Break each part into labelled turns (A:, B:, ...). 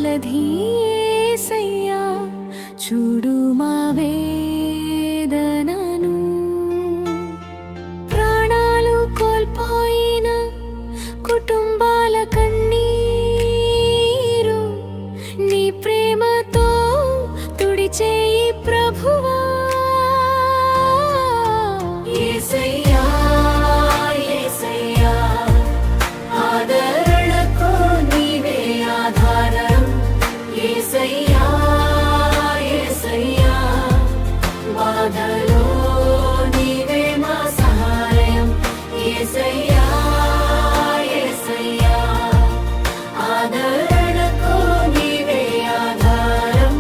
A: జలధి యేసయ్యా చూడు మా వేదనను ప్రాణాలు కోల్పోయిన కుటుంబాల కన్నీరు నీ ప్రేమతో తుడిచేయి ప్రభువా యేసయ్యా యేసయ్యా ఆదరణకు నీవే ఆధారం యేసయ్యా యేసయ్యా బాధలో నీవే మా సహాయం యేసయ్యా యేసయ్యా ఆదరణకు నీవే ఆధారం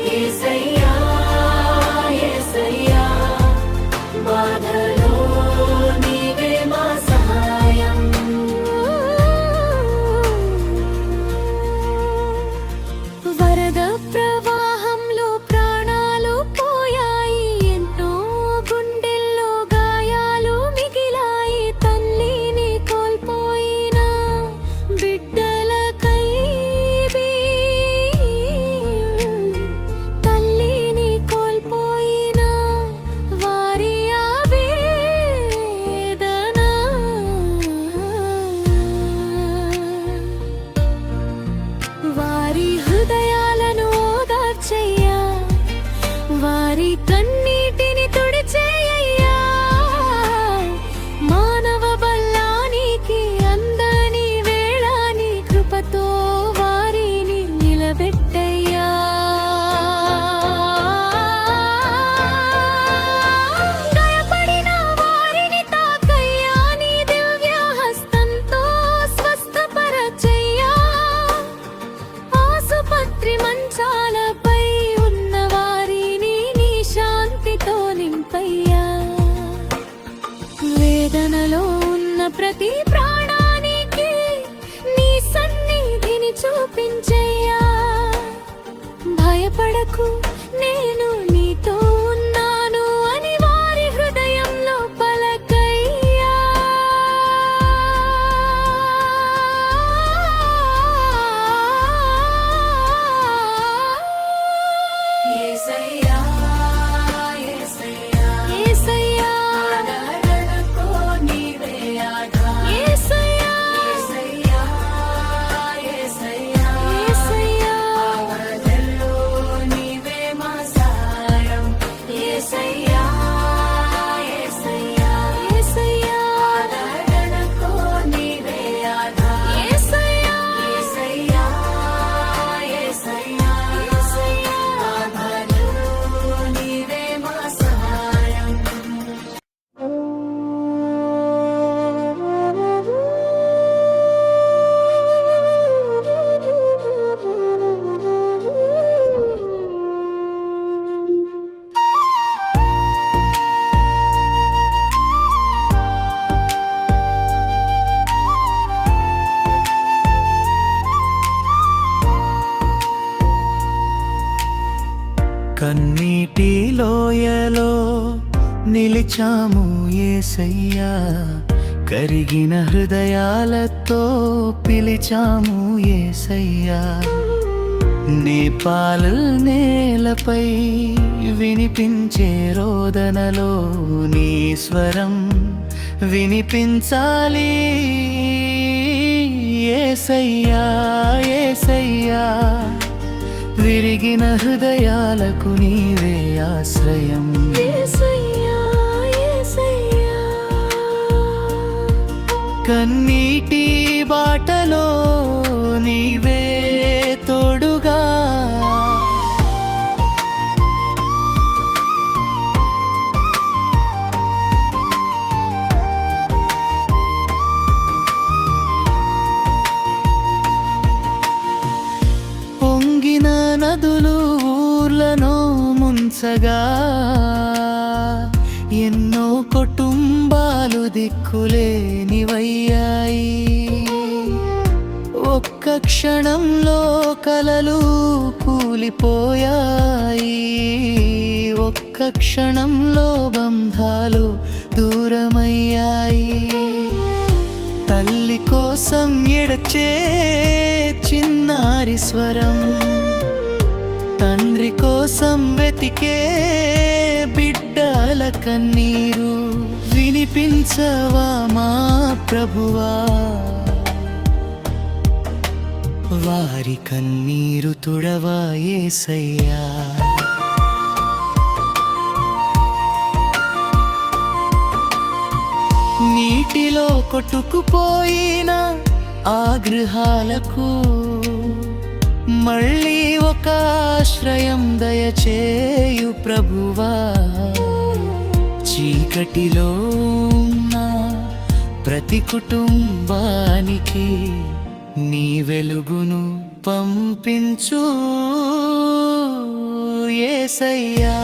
A: యేసయ్యా యేసయ్యా బాధలో నీవే మా సహాయం వరద ప్రవాహంలో ప్రాణాలు పోయాయి ఎన్నో గుండెల్లో గాయాలు మిగిలాయి తల్లిని కోల్పోయిన బిడ్డలకై తల్లిని కోల్పోయిన వారి ఆవేదన వారి హృదయాలను ఓదార్చయ్యా వారి కన్నీటిని తుడిచేయ్యా మానవ బలానికి అందని వేళ నీ కృపతో వారిని నిలబెట్టయ్యా గాయపడిన వారిని తాకయ్యా నీ దివ్య హస్తంతో స్వస్థపరచయ్యా ఆసుపత్రి మంచాలపై ఉన్న వారిని నీ శాంతితో నింపయ్యా వేదనలో ఉన్న ప్రతి ప్రాణానికి నీ సన్నిధిని చూపించయ్యా భయపడకు నేను నీతో ఉన్నాను అని వారి హృదయంలో పలకయ్యా యేసయ్యా యేసయ్యా యేసయ్యా ఆదరణకు నీవే ఆధారం యేసయ్యా యేసయ్యా యేసయ్యా యేసయ్యా ఆదరణలో నీవే మా సహాయం యేసయ్యా యేసయ్యా యేసయ్యా ఆదరణకు నీవే ఆధారం యేసయ్యా యేసయ్యా యేసయ్యా యేసయ్యా ఆదరణలో నీవే మా సహాయం
B: కన్నీటి లోయలో నిలిచాము యేసయ్యా కరిగిన హృదయాలతో పిలిచాము యేసయ్యా నేపాల్ నేలపై వినిపించే రోదనలో నీ స్వరం వినిపించాలి యేసయ్యా యేసయ్యా విరిగిన హృదయాలకు నీవే ఆశ్రయం
A: యేసయ్యా యేసయ్యా
B: కన్నీటి బాటలో నీవే తోడుగా పొంగిన నదులు ఊర్లను ముంచగా ఎన్నో కుటుంబాలు దిక్కులేనివయ్యాయి ఒక్క క్షణంలో కలలు కూలిపోయాయి ఒక్క క్షణంలో బంధాలు దూరమయ్యాయి తల్లి తల్లి కోసం ఎడచే చిన్నారి స్వరం, తండ్రి కోసం వెతికే బిడ్డల కన్నీరు వినిపించవా మా ప్రభువా, వారి కన్నీరు తుడవా యేసయ్యా. నీటిలో కొట్టుకుపోయిన ఆ గృహాలకు మళ్ళీ ఒక ఆశ్రయం దయచేయు ప్రభువా, చీకటిలో ఉన్న ప్రతి కుటుంబానికి నీ వెలుగును పంపించు యేసయ్యా.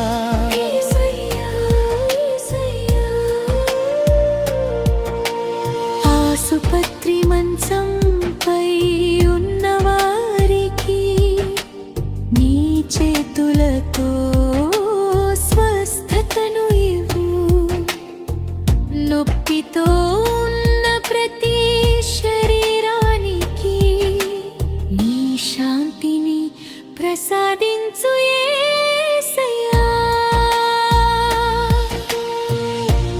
A: ఆసుపత్రి మంచంపై ఉన్నవారికి నీ చేతులతో స్వస్థతను ఇవ్వు, నొప్పితో ఉన్న ప్రతి శరీరానికి నీ శాంతిని ప్రసాదించు యేసయ్యా.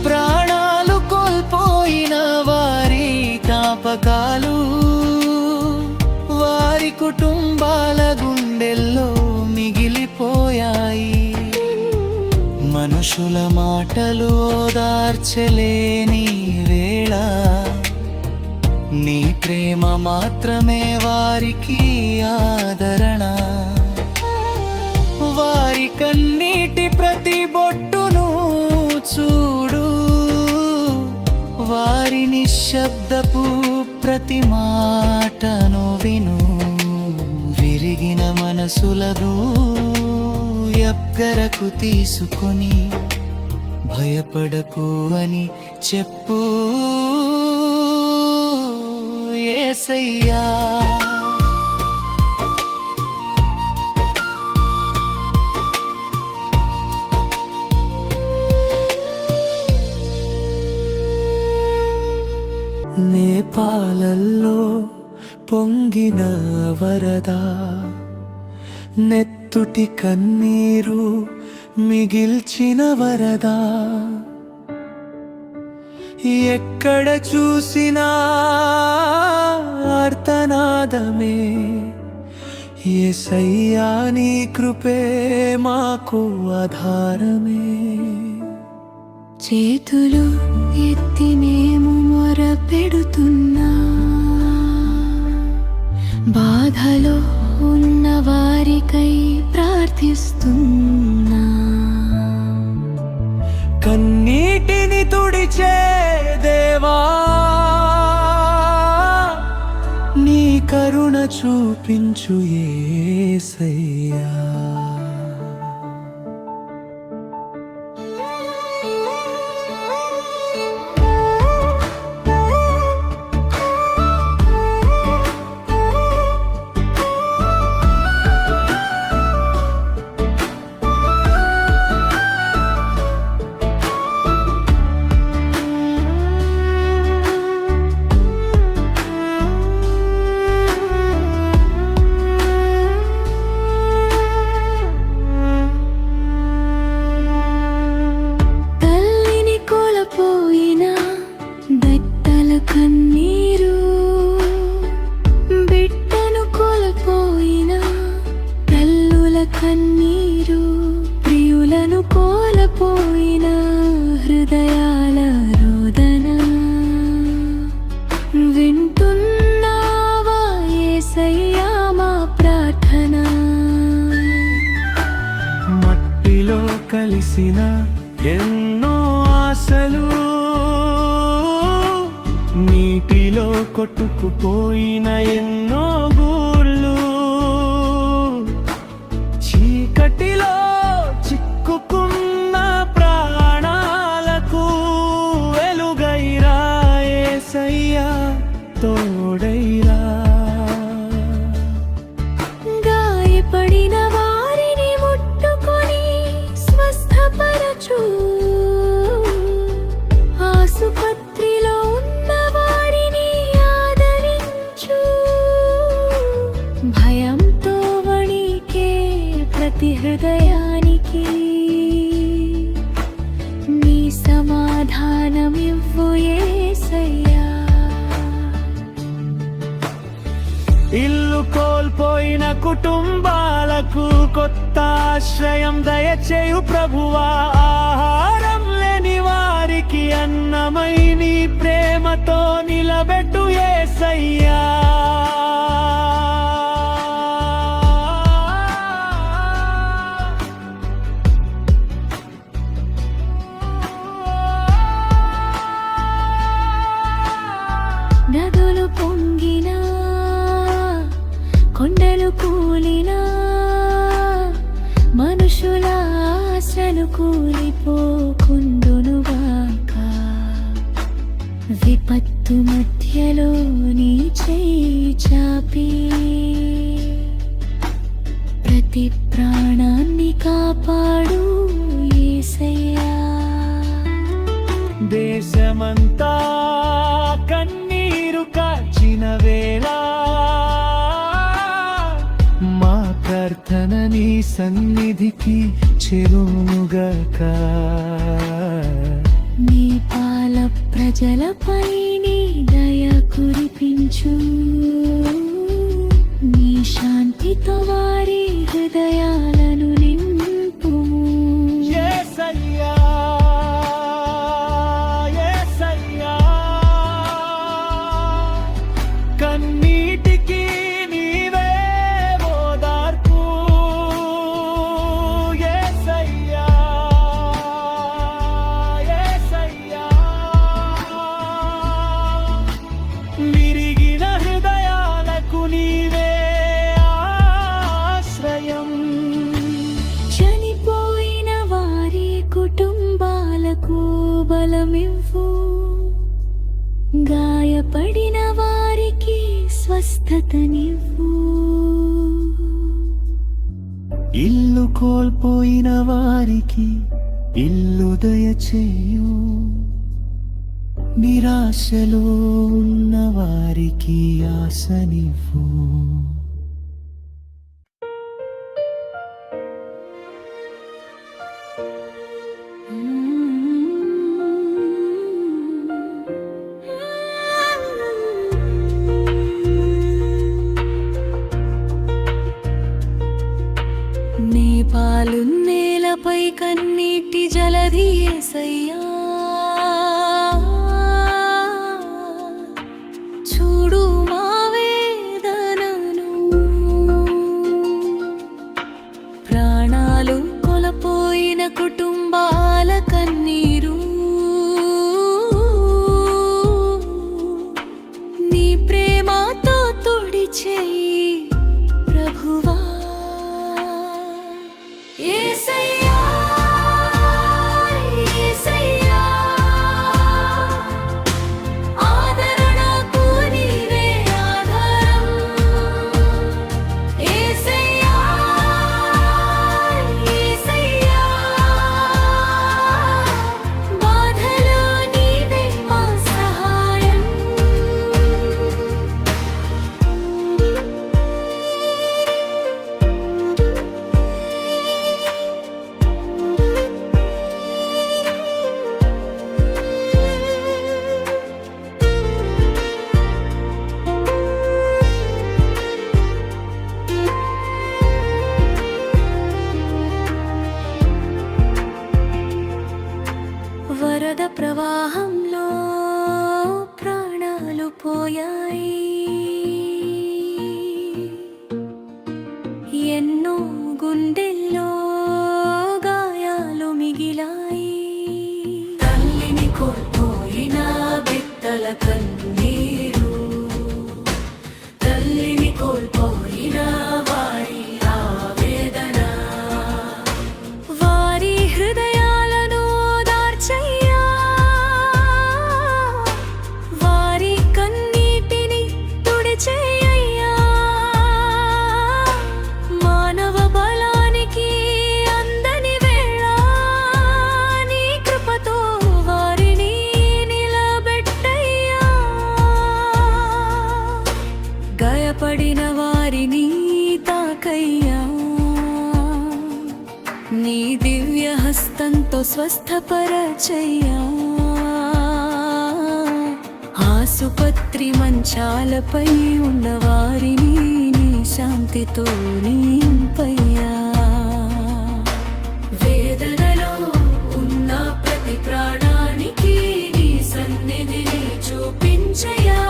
B: ప్రాణాలు కోల్పోయిన వారి జ్ఞాపకాలు వారి కుటుంబాల గుండెల్లో మిగిలిపోయాయి. మనుషుల మాటలు ఓదార్చలేని వేళ నీ ప్రేమ మాత్రమే వారికి ఆదరణ. వారి కన్నీటి ప్రతి బొట్టును చూడు, వారి నిశ్శబ్దపు ప్రతి మాటను విను. విరిగిన మనసులను ఎగ్గరకు తీసుకొని భయపడకు అని చెప్పు యేసయ్యా. నేపాలల్లో పొంగిన వరద, నెత్తుటి కన్నీరు మిగిల్చిన వరద, ఎక్కడ చూసినా ఆర్తనాదమే. యేసయ్యా నీ కృపే మాకు ఆధారమే.
A: చేతులు ఎత్తి మేము మొర పెడుతున్నా, బాధలో ఉన్న వారికై ప్రార్థిస్తున్నా.
B: కన్నీటిని తుడిచే దేవా, నీ కరుణ చూపించు యేసయ్యా.
A: కన్నీరు, బిడ్డను కోల్పోయిన తల్లుల కన్నీరు, ప్రియులను కోల్పోయిన హృదయాల రోదన వింటున్నావా యేసయ్యా మా ప్రార్థన.
B: మట్టిలో కలిసిన ఎన్నో ఆశలు, నీటిలో కొట్టుకుపోయిన ఎన్నో గూళ్ళు, చీకటిలో చిక్కుకున్న ప్రాణాలకు వెలుగైరా యేసయ్యా, తోడైరా.
A: గాయపడిన వారిని ముట్టుకొని స్వస్థపరచు, ఆసుపత్రిలో ఉన్న వారిని
B: కుటుంబాలకు కొత్త ఆశ్రయం దయచేయు ప్రభువా. ఆహారం లేని వారికి అన్నమై నీ ప్రేమతో నిలబెట్టు యేసయ్యా.
A: నదులు పొంగినా కొండలు కూలినా మనుషుల ఆశలు కూలిపోకుండునుగాక. విపత్తు మధ్యలో నీ చేయి చాపి ప్రతి ప్రాణాన్ని కాపాడు యేసయ్యా.
B: దేశమంతా కన్నీరు కార్చిన వేళ మా ప్రార్థన నీ సన్నిధికి చేరునుగాక.
A: నీ పాల ప్రజలపై నీ దయ కురిపించు. నీ శాంతితో వారి హృదయాలను నింపు.
B: యేసయ్యా, యేసయ్యా, కన్నీటికి నీవే ఓదార్పు. యేసయ్యా, యేసయ్యా, విరిగిన హృదయాలకు నీవే ఆశ్రయం.
A: చనిపోయిన వారి కుటుంబాలకు బలమివ్వు. గాయపడిన వారికి స్వస్థతనివ్వు.
B: ఇల్లు కోల్పోయిన వారికి ఇల్లు దయచేయు. నిరాశలో ఉన్న వారికి ఆశనివ్వు.
A: నేపాలు నేలపై కన్నీటి జలధి యేసయ్యా. చూడు మా వేదనను. ప్రాణాలు కోల్పోయిన కుటుంబాల కన్నీరు. నీ ప్రేమతో తుడిచేయి ప్రభువా. యేసయ్యా, యేసయ్యా, ఆదరణకు నీవే ఆధారం. యేసయ్యా, యేసయ్యా, బాధలో నీవే మా సహాయం. వరద ప్రవాహంలో ప్రాణాలు పోయాయి. ఎన్నో గుండెల్లో గాయాలు మిగిలాయి. తల్లిని కోల్పోయిన బిడ్డల కన్నీరు. తల్లిని కోల్పోయిన వారి ఆవేదన. వారి హృదయాలను ఓదార్చయ్యా. వారి కన్నీటిని తుడిచేయ్యా. మానవ బలానికి అందని వేళ నీ కృపతో వారిని నిలబెట్టయ్యా. గాయపడిన వారిని తాకయ్యా. నీ దివ్య హస్తంతో స్వస్థపరచయ్యా. ఆసుపత్రి మంచాలపై ఉన్న వారిని నీ శాంతితో నింపయ్యా. వేదనలో ఉన్న ప్రతి ప్రాణానికి నీ సన్నిధిని చూపించయ్యా.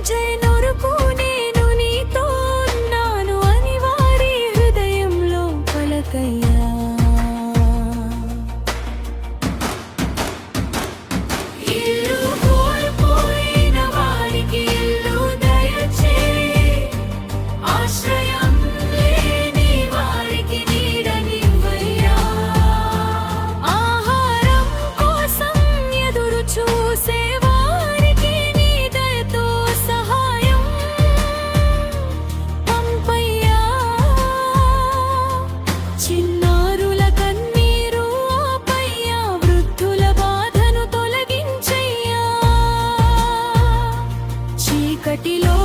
A: జయనొరకు నేను నీతో ఉన్నాను అని వారి హృదయంలో పలకయ్యా. ఇల్లు కోల్పోయిన వారికి ఇల్లు దయచేయి. ఆశ్రయం లేని వారికి నీడనివ్వయ్యా. ఆహారం కోసం ఎదురు చూసే వారికి నీ దయతో సహాయం పంపయ్యా. చిన్నారుల కన్నీరు ఆపయ్యా. వృద్ధుల బాధను తొలగించయ్యా. చీకటిలో